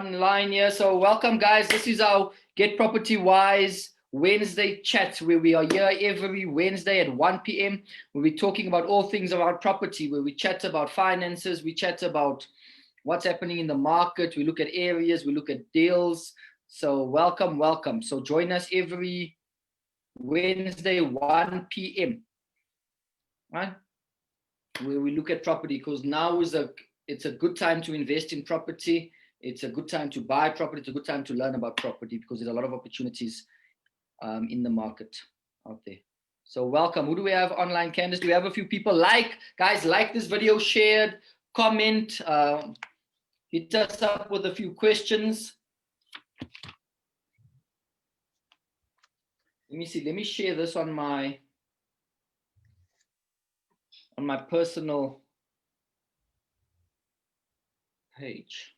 online here. So welcome, guys. This is our Get Property Wise Wednesday chat, where we are here every Wednesday at 1 p.m. where we're talking about all things about property, where we chat about finances, we chat about what's happening in the market, we look at areas, we look at deals. So welcome. So join us every Wednesday, 1 p.m. right? Where we look at property, because now it's a good time to invest in property. It's a good time to buy property. It's a good time to learn about property because there's a lot of opportunities in the market out there. So welcome. Who do we have online, Candice? Do we have a few people? Guys, like this video, shared, comment, hit us up with a few questions. Let me see. Let me share this on my personal page.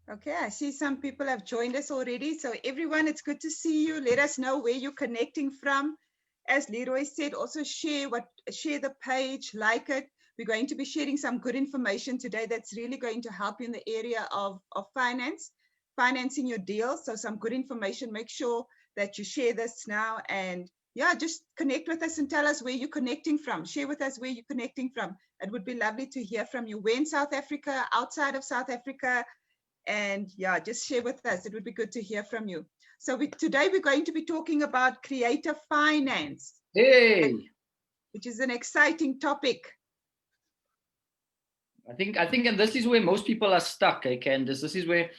Okay, I see some people have joined us already. So everyone, it's good to see you. Let us know where you're connecting from. As Leroy said, also share the page, like it. We're going to be sharing some good information today that's really going to help you in the area of financing your deals. So some good information. Make sure that you share this now, and yeah, just connect with us and tell us where you're connecting from. Share with us where you're connecting from. It would be lovely to hear from you. Where in South Africa, outside of South Africa, and yeah, just share with us. It would be good to hear from you. So today we're going to be talking about creative finance. Hey, which is an exciting topic. I think, and this is where most people are stuck, Candice. This is where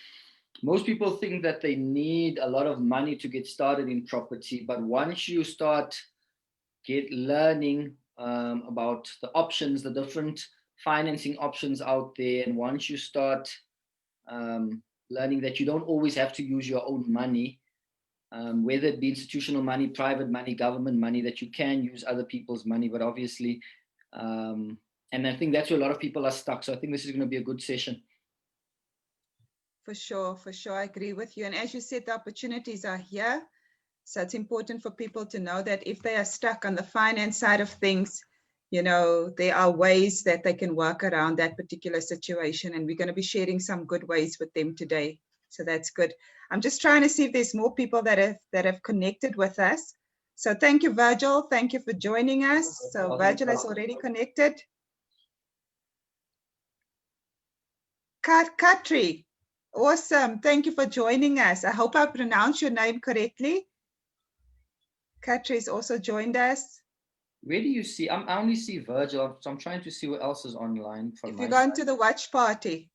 most people think that they need a lot of money to get started in property. But once you start learning about the options, the different financing options out there, and once you start learning that you don't always have to use your own money, whether it be institutional money, private money, government money, that you can use other people's money, but obviously, and I think that's where a lot of people are stuck. So I think this is going to be a good session. For sure, I agree with you. And as you said, the opportunities are here. So it's important for people to know that if they are stuck on the finance side of things, you know, there are ways that they can work around that particular situation. And we're going to be sharing some good ways with them today. So that's good. I'm just trying to see if there's more people that have connected with us. So thank you, Virgil. Thank you for joining us. So Virgil is already connected. Katri, awesome. Thank you for joining us. I hope I pronounced your name correctly. Katri has also joined us. Where do you see? I only see Virgil, so I'm trying to see what else is online. If you're going to the watch party.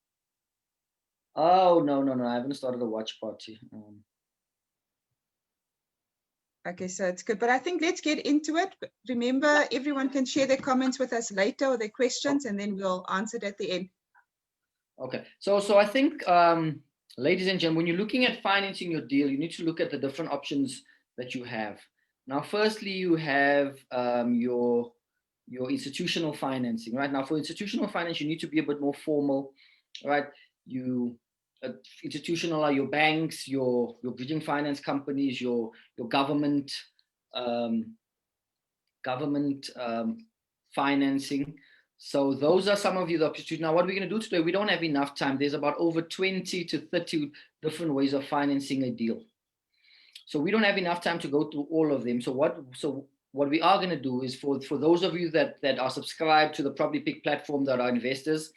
Oh, no. I haven't started a watch party. Okay, so it's good. But I think let's get into it. Remember, everyone can share their comments with us later or their questions, and then we'll answer it at the end. Okay, so I think, ladies and gentlemen, when you're looking at financing your deal, you need to look at the different options that you have. Now, firstly, you have your institutional financing, right? Now, for institutional finance, you need to be a bit more formal, right? Institutional are your banks, your bridging finance companies, your government financing. So those are some of the opportunities. Now, what we're going to do today, we don't have enough time. There's about over 20 to 30 different ways of financing a deal. So we don't have enough time to go through all of them. So what we are going to do is for those of you that are subscribed to the Property Pick platform that are investors,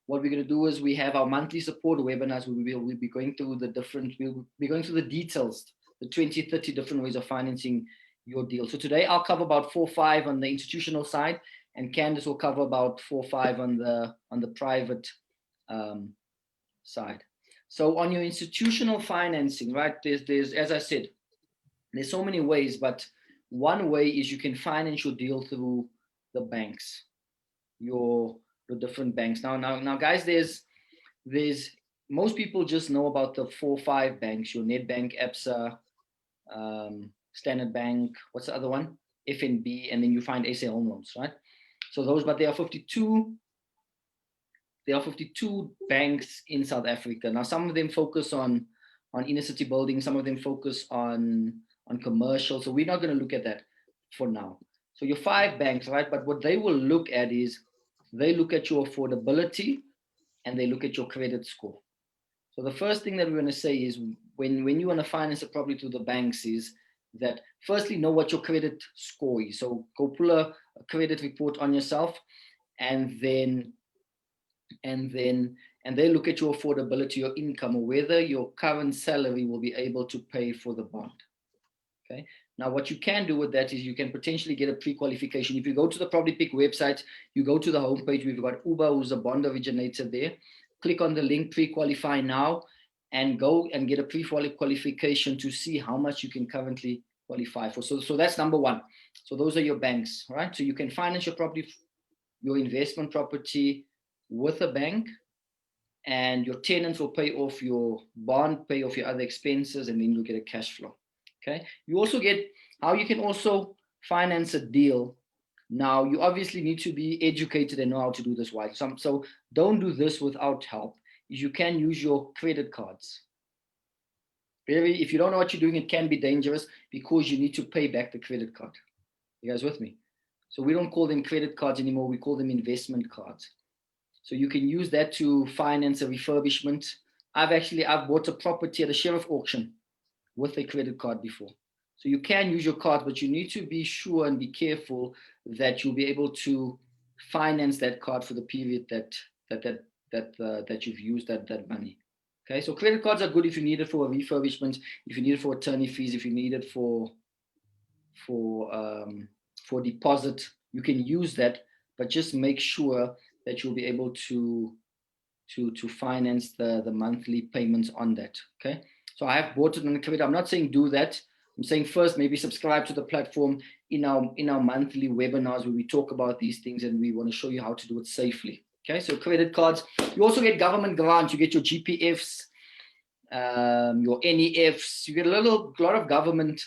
what we're going to do is we have our monthly support webinars where we'll be going through we'll be going through the details, the 20, 30 different ways of financing your deal. So today I'll cover about 4 or 5 on the institutional side, and Candice will cover about 4 or 5 on the private side. So on your institutional financing, right, there's as I said, there's so many ways, but one way is you can finance your deal through the banks, your different banks. Now, guys, there's most people just know about the 4 or 5 banks, your Nedbank, Absa, Standard Bank, what's the other one? FNB, and then you find SA Home Loans, right? So those, but there are 52 banks in South Africa. Now, some of them focus on inner city buildings, some of them focus on commercial. So we're not going to look at that for now. So your 5 banks, right? But what they will look at is they look at your affordability and they look at your credit score. So the first thing that we want to say is when you want to finance a property through the banks is that firstly know what your credit score is. So go pull a credit report on yourself, and then they look at your affordability, your income, or whether your current salary will be able to pay for the bond. Okay. Now, what you can do with that is you can potentially get a pre-qualification. If you go to the Property Pick website, you go to the homepage, we've got Uber, who's a bond originator there. Click on the link, pre-qualify now, and go and get a pre-qualification to see how much you can currently qualify for. So that's number one. So those are your banks, right? So you can finance your property, your investment property with a bank, and your tenants will pay off your bond, pay off your other expenses, and then you'll get a cash flow. Okay. You also get how you can also finance a deal. Now, you obviously need to be educated and know how to do this right. So don't do this without help. You can use your credit cards. If you don't know what you're doing, it can be dangerous because you need to pay back the credit card. You guys with me? So we don't call them credit cards anymore. We call them investment cards. So you can use that to finance a refurbishment. I've bought a property at a sheriff auction with a credit card before. So you can use your card, but you need to be sure and be careful that you'll be able to finance that card for the period that you've used that money. Okay, so credit cards are good if you need it for a refurbishment, if you need it for attorney fees, if you need it for deposit, you can use that, but just make sure that you'll be able to finance the monthly payments on that. Okay, so I have bought it on credit. I'm not saying do that. I'm saying first maybe subscribe to the platform in our monthly webinars where we talk about these things, and we want to show you how to do it safely. Okay, so credit cards. You also get government grants. You get your GPFs, your NEFs. You get a lot of government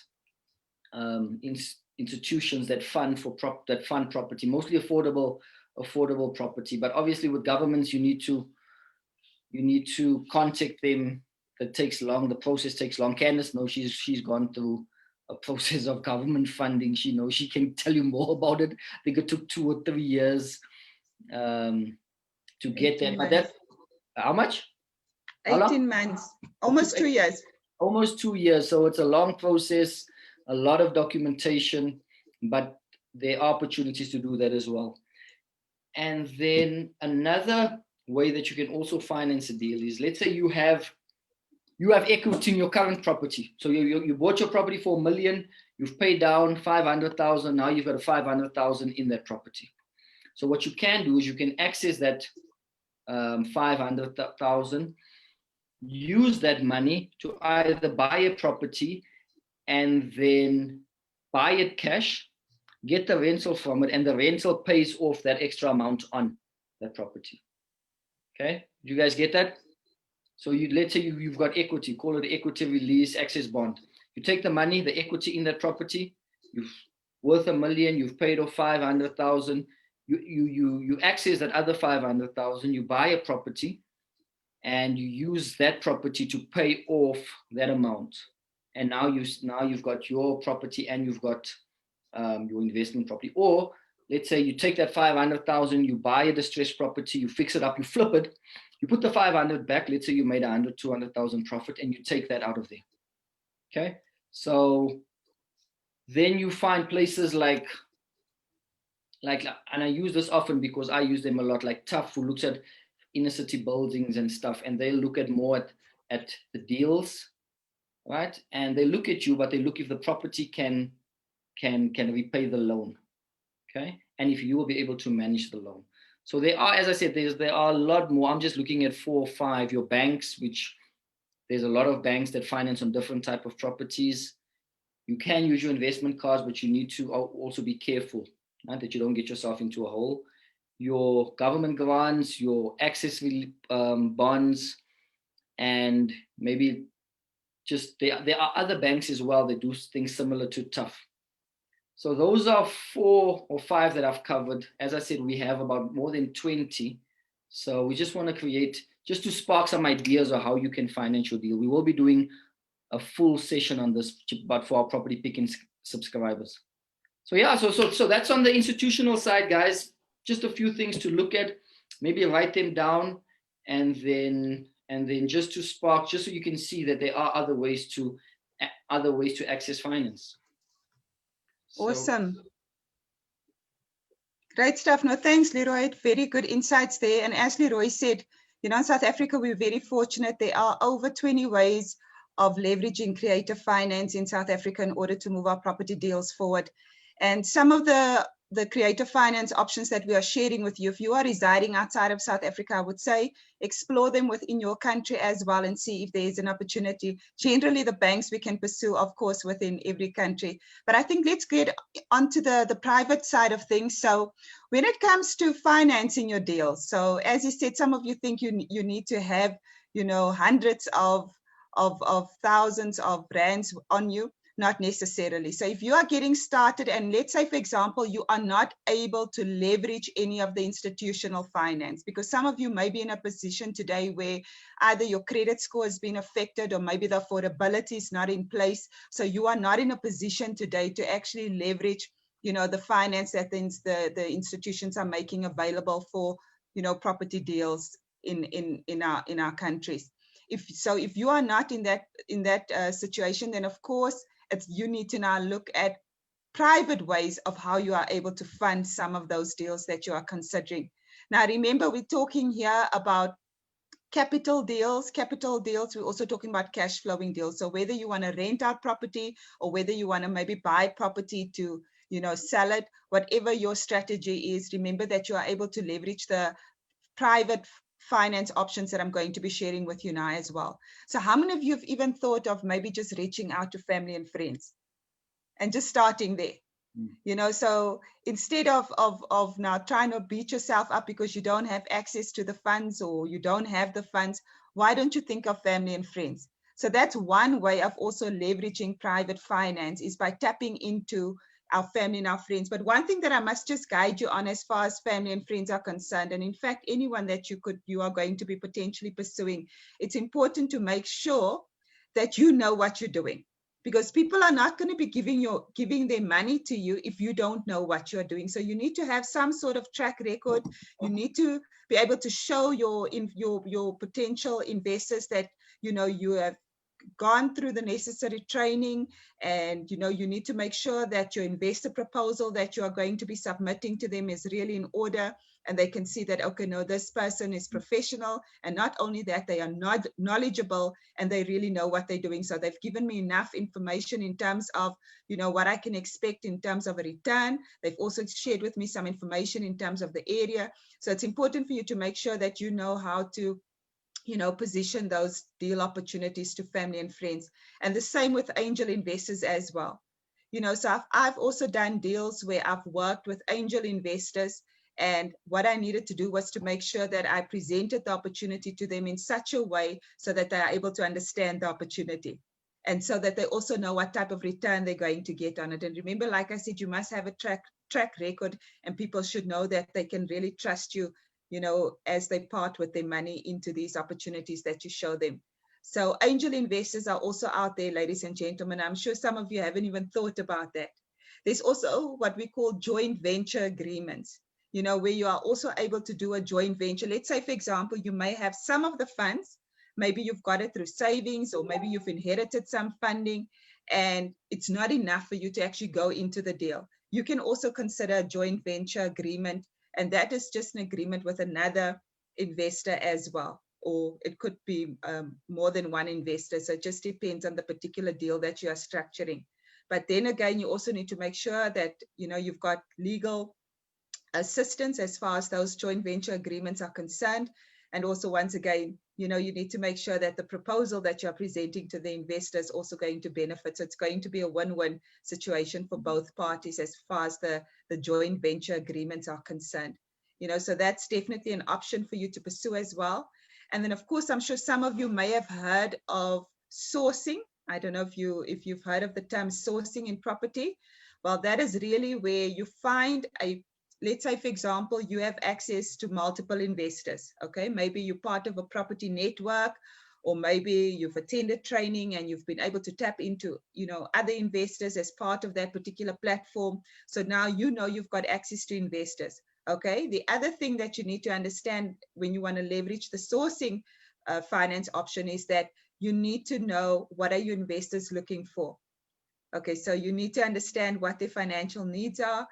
institutions that fund property, mostly affordable property. But obviously, with governments, you need to contact them. That takes long. The process takes long. Candace knows she's gone through a process of government funding. She knows, she can tell you more about it. I think it took 2 or 3 years to get that. But that, how much? 18 months, almost 2 years. Almost 2 years. So it's a long process, a lot of documentation, but there are opportunities to do that as well. And then another way that you can also finance a deal is, let's say you have equity in your current property. So you bought your property for $1 million, you've paid down 500,000, now you've got a 500,000 in that property. So what you can do is you can access that 500,000, use that money to either buy a property and then buy it cash, get the rental from it, and the rental pays off that extra amount on that property. Okay, do you guys get that? So let's say you've got equity, call it equity release access bond. You take the money, the equity in that property, you've worth $1 million, you've paid off 500,000, you access that other 500,000, you buy a property, and you use that property to pay off that amount. And now you've got your property and you've got your investment property. Or let's say you take that 500,000, you buy a distressed property, you fix it up, you flip it, you put the 500 back. Let's say you made 100, 200,000 profit, and you take that out of there. Okay, so then you find places like, and I use this often because I use them a lot, like Tough, who looks at inner city buildings and stuff, and they look at more at the deals, right? And they look at you, but they look if the property can repay the loan, okay? And if you will be able to manage the loan. So there are, as I said, there are a lot more. I'm just looking at 4 or 5. Your banks, which there's a lot of banks that finance on different type of properties. You can use your investment cards, but you need to also be careful, right, that you don't get yourself into a hole. Your government grants, your access bonds, and maybe just there are other banks as well that do things similar to Tough. So those are 4 or 5 that I've covered. As I said, we have about more than 20. So we just want to create, just to spark some ideas of how you can finance your deal. We will be doing a full session on this, but for our property picking subscribers. So yeah, so that's on the institutional side, guys. Just a few things to look at, maybe write them down, and then And then just to spark, just so you can see that there are other ways to access finance. So, Awesome. Great stuff. No, thanks, Leroy. Very good insights there. And as Leroy said, in South Africa, we're very fortunate. There are over 20 ways of leveraging creative finance in South Africa in order to move our property deals forward. And some of the creative finance options that we are sharing with you, if you are residing outside of South Africa, I would say explore them within your country as well and see if there is an opportunity. Generally, the banks we can pursue, of course, within every country. But I think let's get onto the private side of things. So when it comes to financing your deals, so as you said, some of you think you need to have, hundreds of thousands of rands on you. Not necessarily. So if you are getting started and let's say, for example, you are not able to leverage any of the institutional finance, because some of you may be in a position today where either your credit score has been affected or maybe the affordability is not in place. So you are not in a position today to actually leverage, the finance that the institutions are making available for, property deals in our countries. If you are not in that situation, then of course, you need to now look at private ways of how you are able to fund some of those deals that you are considering. Now, remember, we're talking here about capital deals. We're also talking about cash flowing deals. So whether you want to rent out property or whether you want to maybe buy property to, sell it, whatever your strategy is, remember that you are able to leverage the private finance options that I'm going to be sharing with you now as well. So how many of you have even thought of maybe just reaching out to family and friends and just starting there? So instead of now trying to beat yourself up because you don't have access to the funds or you don't have the funds, why don't you think of family and friends? So that's one way of also leveraging private finance, is by tapping into our family and our friends. But one thing that I must just guide you on as far as family and friends are concerned, and in fact, anyone that you are going to be potentially pursuing, it's important to make sure that you know what you're doing. Because people are not going to be giving their money to you if you don't know what you're doing. So you need to have some sort of track record. You need to be able to show your potential investors that you have gone through the necessary training, and you need to make sure that your investor proposal that you are going to be submitting to them is really in order, and they can see that, okay, no, this person is professional, and not only that, they are not knowledgeable and they really know what they're doing. So they've given me enough information in terms of what I can expect in terms of a return. They've also shared with me some information in terms of the area. So it's important for you to make sure that you know how to position those deal opportunities to family and friends. And the same with angel investors as well. So I've also done deals where I've worked with angel investors, and what I needed to do was to make sure that I presented the opportunity to them in such a way so that they are able to understand the opportunity, and so that they also know what type of return they're going to get on it. And remember, like I said, you must have a track record, and people should know that they can really trust you, as they part with their money into these opportunities that you show them. So angel investors are also out there, ladies and gentlemen. I'm sure some of you haven't even thought about that. There's also what we call joint venture agreements, where you are also able to do a joint venture. Let's say, for example, you may have some of the funds, maybe you've got it through savings, or maybe you've inherited some funding, and it's not enough for you to actually go into the deal. You can also consider a joint venture agreement, and that is just an agreement with another investor as well, or it could be more than one investor. So it just depends on the particular deal that you are structuring. But then again, you also need to make sure that you've got legal assistance as far as those joint venture agreements are concerned. And also, once again, you need to make sure that the proposal that you're presenting to the investor is also going to benefit. So it's going to be a win-win situation for both parties as far as the joint venture agreements are concerned. So that's definitely an option for you to pursue as well. And then, of course, I'm sure some of you may have heard of sourcing. I don't know if you've heard of the term sourcing in property. Well, that is really where you find let's say, for example, you have access to multiple investors, okay? Maybe you're part of a property network, or maybe you've attended training and you've been able to tap into, other investors as part of that particular platform. So now you've got access to investors, okay? The other thing that you need to understand when you want to leverage the sourcing finance option is that you need to know what are your investors looking for. Okay, so you need to understand what their financial needs are,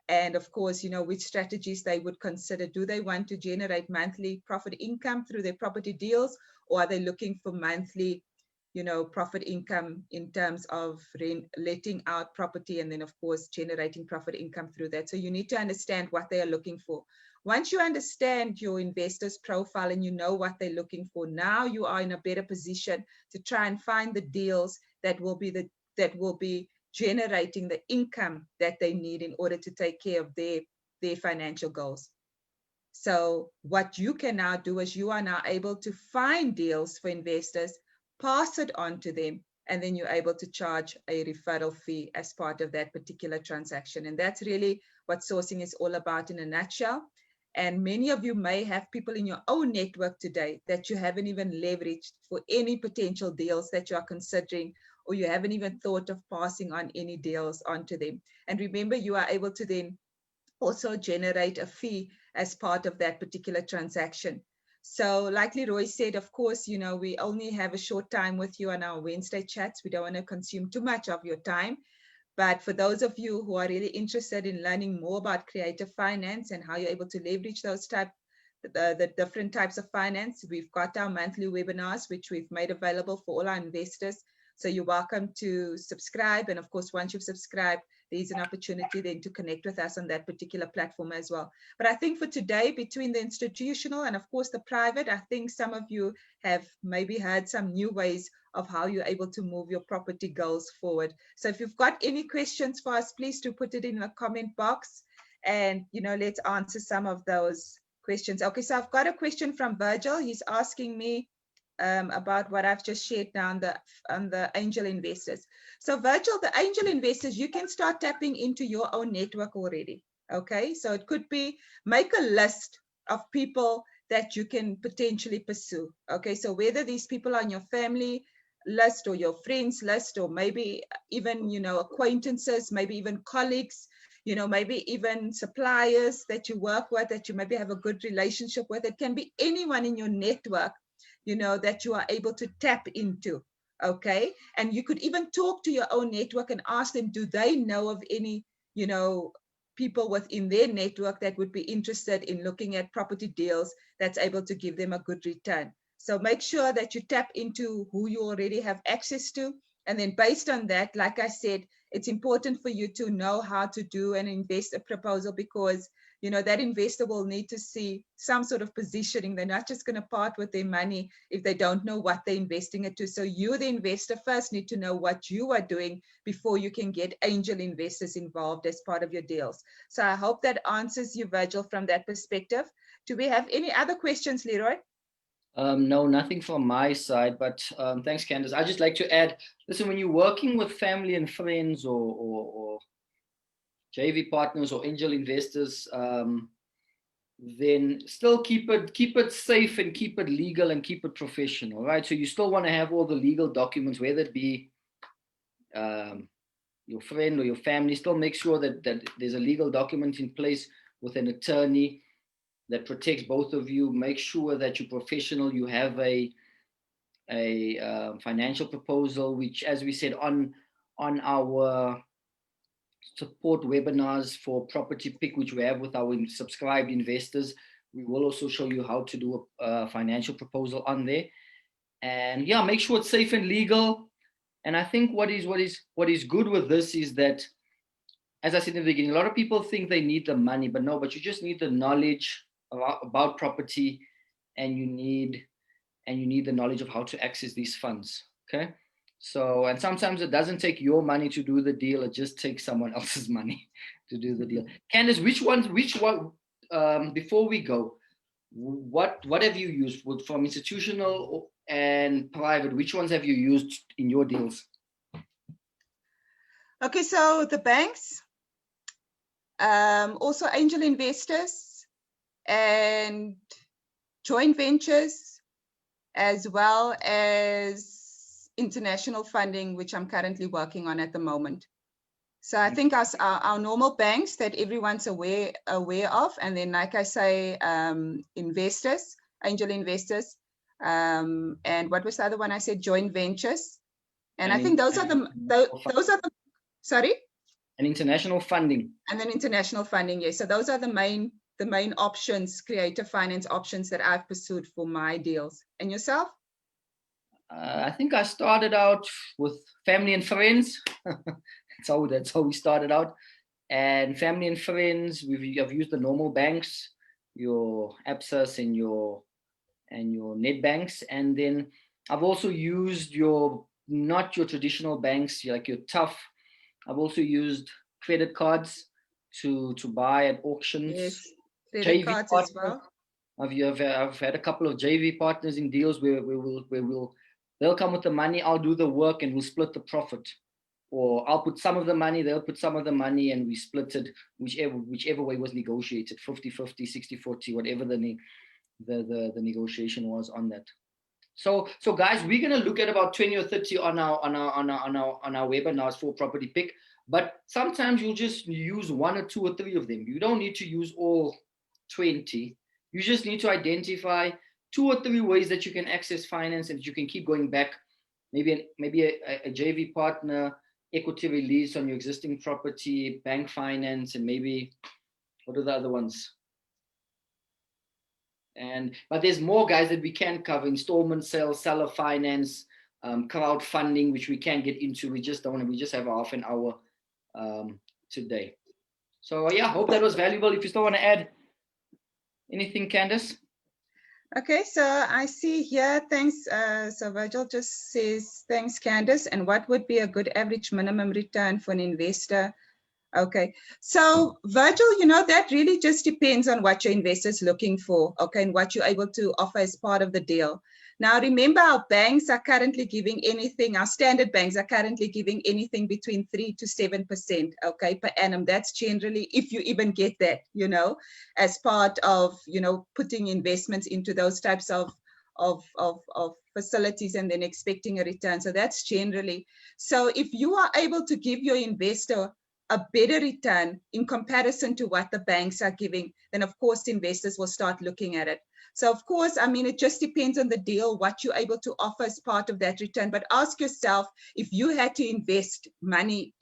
and of course, which strategies they would consider. Do they want to generate monthly profit income through their property deals, or are they looking for monthly, profit income in terms of letting out property and then of course generating profit income through that? So you need to understand what they are looking for. Once you understand your investor's profile and you know what they're looking for, now you are in a better position to try and find the deals that will be generating the income that they need in order to take care of their financial goals. So what you can now do is you are now able to find deals for investors, pass it on to them, and then you're able to charge a referral fee as part of that particular transaction. And that's really what sourcing is all about in a nutshell. And many of you may have people in your own network today that you haven't even leveraged for any potential deals that you are considering, or you haven't even thought of passing on any deals onto them. And remember, you are able to then also generate a fee as part of that particular transaction. So like Leroy said, of course, we only have a short time with you on our Wednesday chats. We don't want to consume too much of your time. But for those of you who are really interested in learning more about creative finance and how you're able to leverage those the different types of finance, we've got our monthly webinars, which we've made available for all our investors. So you're welcome to subscribe. And of course, once you've subscribed, there's an opportunity then to connect with us on that particular platform as well. But I think for today, between the institutional and of course the private, I think some of you have maybe heard some new ways of how you're able to move your property goals forward. So if you've got any questions for us, please do put it in the comment box, and let's answer some of those questions. Okay, so I've got a question from Virgil. He's asking me about what I've just shared now on the angel investors. So Virgil, the angel investors, you can start tapping into your own network already. Okay, so it could be make a list of people that you can potentially pursue. Okay, so whether these people are on your family list or your friends list, or maybe even acquaintances, maybe even colleagues, maybe even suppliers that you work with, that you maybe have a good relationship with. It can be anyone in your network that you are able to tap into. Okay, and you could even talk to your own network and ask them, do they know of any people within their network that would be interested in looking at property deals that's able to give them a good return. So make sure that you tap into who you already have access to. And then based on that, like I said, it's important for you to know how to do an investor proposal, because that investor will need to see some sort of positioning. They're not just going to part with their money if they don't know what they're investing it to. So you, the investor, first need to know what you are doing before you can get angel investors involved as part of your deals. So I hope that answers you, Virgil, from that perspective. Do we have any other questions, Leroy? No, nothing from my side, but thanks, Candace. I'd just like to add, listen, when you're working with family and friends or JV partners or angel investors, then still keep it safe and keep it legal and keep it professional, right? So you still want to have all the legal documents, whether it be your friend or your family. Still make sure that there's a legal document in place with an attorney that protects both of you. Make sure that you're professional. You have a financial proposal, which, as we said on our support webinars for Property Pick, which we have with our subscribed investors, we will also show you how to do a financial proposal on there. And yeah, make sure it's safe and legal. And I think what is good with this is that, as I said in the beginning, a lot of people think they need the money, but no, but you just need the knowledge about property, and you need the knowledge of how to access these funds. Okay, so, and sometimes it doesn't take your money to do the deal; it just takes someone else's money to do the deal. Candace, which one? Before we go, what have you used from institutional and private? Which ones have you used in your deals? Okay, so the banks, also angel investors and joint ventures, as well as international funding, which I'm currently working on at the moment. So I think our normal banks that everyone's aware of, and then, like I say, investors, angel investors, And what was the other one? I said joint ventures. And I And think those are the, sorry? And international funding. And then international funding, yes. So those are the main options, creative finance options that I've pursued for my deals. And yourself? I think I started out with family and friends. That's how we started out. And family and friends, I've used the normal banks, your Absas and your net banks, and then I've also used not your traditional banks like your tough. I've also used credit cards to buy at auctions. Yes, credit JV cards partners. as well. I've had a couple of JV partners in deals where they'll come with the money, I'll do the work, and we'll split the profit. Or I'll put some of the money, they'll put some of the money, and we split it whichever way was negotiated, 50-50, 60-40, whatever the negotiation was on that. So guys, we're gonna look at about 20 or 30 on our webinars for property pick. But sometimes you'll just use one or two or three of them. You don't need to use all 20. You just need to identify 2 or 3 ways that you can access finance and that you can keep going back. Maybe a JV partner, equity release on your existing property, bank finance, and maybe what are the other ones? But there's more, guys, that we can cover: installment sales, seller finance, crowdfunding, which we can get into. We just have half an hour today. So yeah, hope that was valuable. If you still want to add anything, Candace? Okay, so I see here, thanks. So Virgil just says, thanks, Candace. And what would be a good average minimum return for an investor? Okay, so Virgil, that really just depends on what your investor's looking for, okay, and what you're able to offer as part of the deal. Now, remember, our banks are currently giving anything, our standard banks are currently giving anything between 3 to 7%, okay, per annum. That's generally, if you even get that, as part of, putting investments into those types of facilities and then expecting a return. So that's generally. So if you are able to give your investor a better return in comparison to what the banks are giving, then of course investors will start looking at it. So of course, I mean, it just depends on the deal, what you're able to offer as part of that return. But ask yourself, if you had to invest money,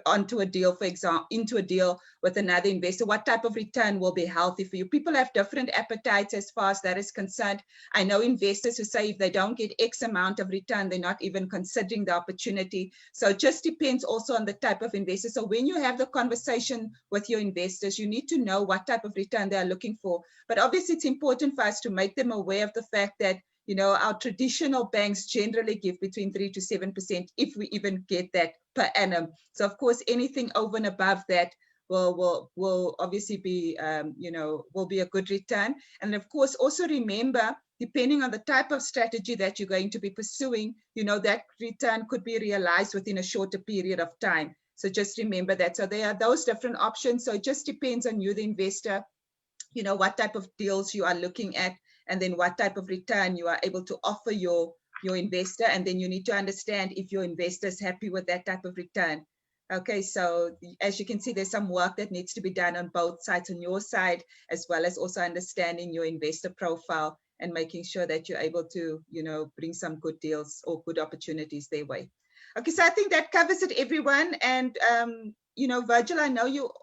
onto a deal, for example, into a deal with another investor, what type of return will be healthy for you? People have different appetites as far as that is concerned. I know investors who say if they don't get X amount of return, they're not even considering the opportunity. So it just depends also on the type of investor. So when you have the conversation with your investors, you need to know what type of return they are looking for. But obviously it's important for us to make them aware of the fact that, our traditional banks generally give between 3 to 7%, if we even get that per annum. So of course, anything over and above that will obviously be, will be a good return. And of course, also remember, depending on the type of strategy that you're going to be pursuing, that return could be realized within a shorter period of time. So just remember that. So there are those different options. So it just depends on you, the investor, what type of deals you are looking at, and then what type of return you are able to offer your investor. And then you need to understand if your investor is happy with that type of return. Okay, so as you can see, there's some work that needs to be done on both sides, on your side, as well as also understanding your investor profile and making sure that you're able to, bring some good deals or good opportunities their way. Okay, so I think that covers it, everyone. And Virgil,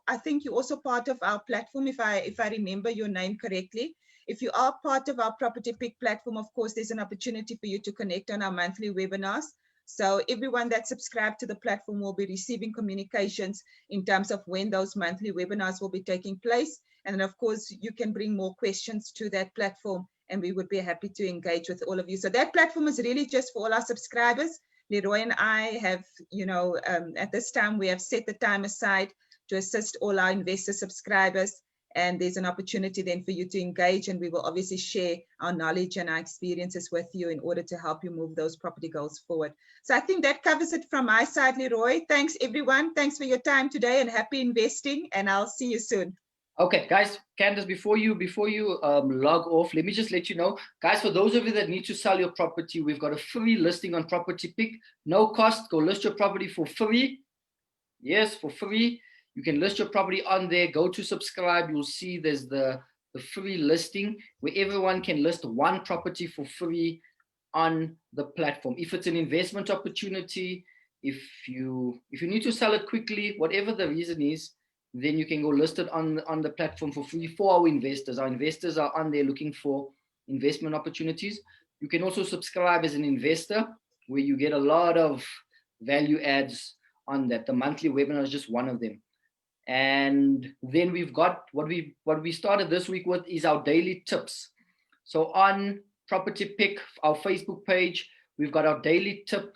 I think you're also part of our platform, if I remember your name correctly. If you are part of our Property Pick platform, of course, there's an opportunity for you to connect on our monthly webinars. So everyone that's subscribed to the platform will be receiving communications in terms of when those monthly webinars will be taking place. And then of course, you can bring more questions to that platform, and we would be happy to engage with all of you. So that platform is really just for all our subscribers. Leroy and I have, at this time, we have set the time aside to assist all our investor subscribers. And there's an opportunity then for you to engage, and we will obviously share our knowledge and our experiences with you in order to help you move those property goals forward. So I think that covers it from my side, Leroy. Thanks, everyone. Thanks for your time today, and happy investing, and I'll see you soon. Okay, guys, Candace, before you log off, let me just let you know, guys, for those of you that need to sell your property, we've got a free listing on Property Pick. No cost. Go list your property for free. Yes, for free. You can list your property on there. Go to subscribe. You'll see there's the the free listing where everyone can list one property for free on the platform. If it's an investment opportunity, if you need to sell it quickly, whatever the reason is, then you can go list it on the platform for free for our investors. Our investors are on there looking for investment opportunities. You can also subscribe as an investor, where you get a lot of value adds on that. The monthly webinar is just one of them. And then we've got what we started this week with is our daily tips. So on Property Pick, our Facebook page, we've got our daily tip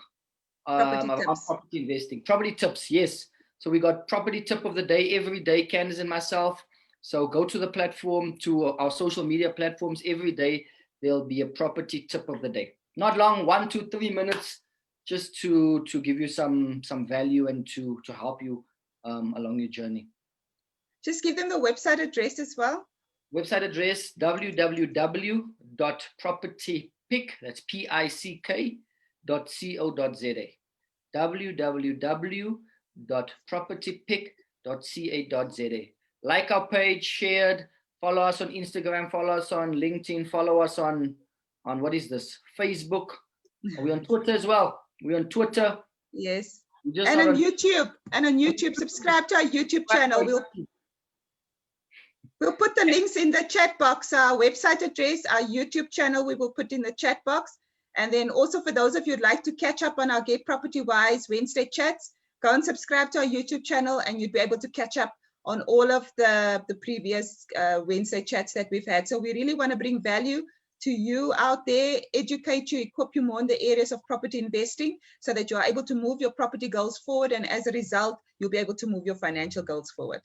around property investing. Property tips, yes. So we got property tip of the day every day, Candace and myself. So go to the platform, to our social media platforms. Every day there'll be a property tip of the day. Not long, 1 to 3 minutes, just to give you some value and to help you along your journey. Just give them the website address as well. Website address, www.propertypick, that's pick.co.za. www.propertypick.ca.za. Like our page, shared, follow us on Instagram, follow us on LinkedIn, follow us on what is this? Facebook. Are we on Twitter as well? We're on Twitter. Yes. And on YouTube. And on YouTube, subscribe to our YouTube channel. We'll put the links in the chat box, our website address, our YouTube channel, we will put in the chat box. And then also for those of you who'd like to catch up on our Get Property Wise Wednesday chats, go and subscribe to our YouTube channel and you'd be able to catch up on all of the previous Wednesday chats that we've had. So we really want to bring value to you out there, educate you, equip you more in the areas of property investing so that you are able to move your property goals forward. And as a result, you'll be able to move your financial goals forward.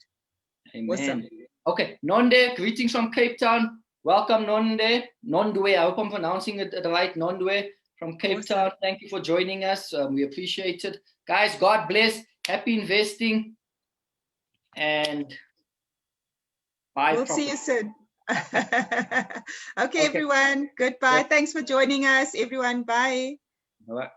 Amen. Awesome. Okay, Nonde, greetings from Cape Town. Welcome, Nonde. Nondwe, I hope I'm pronouncing it right. Nondwe from Cape Town. Thank you for joining us. We appreciate it. Guys, God bless. Happy investing. And bye. We'll see you soon. Okay, everyone. Goodbye. Yeah. Thanks for joining us, everyone. Bye. All right.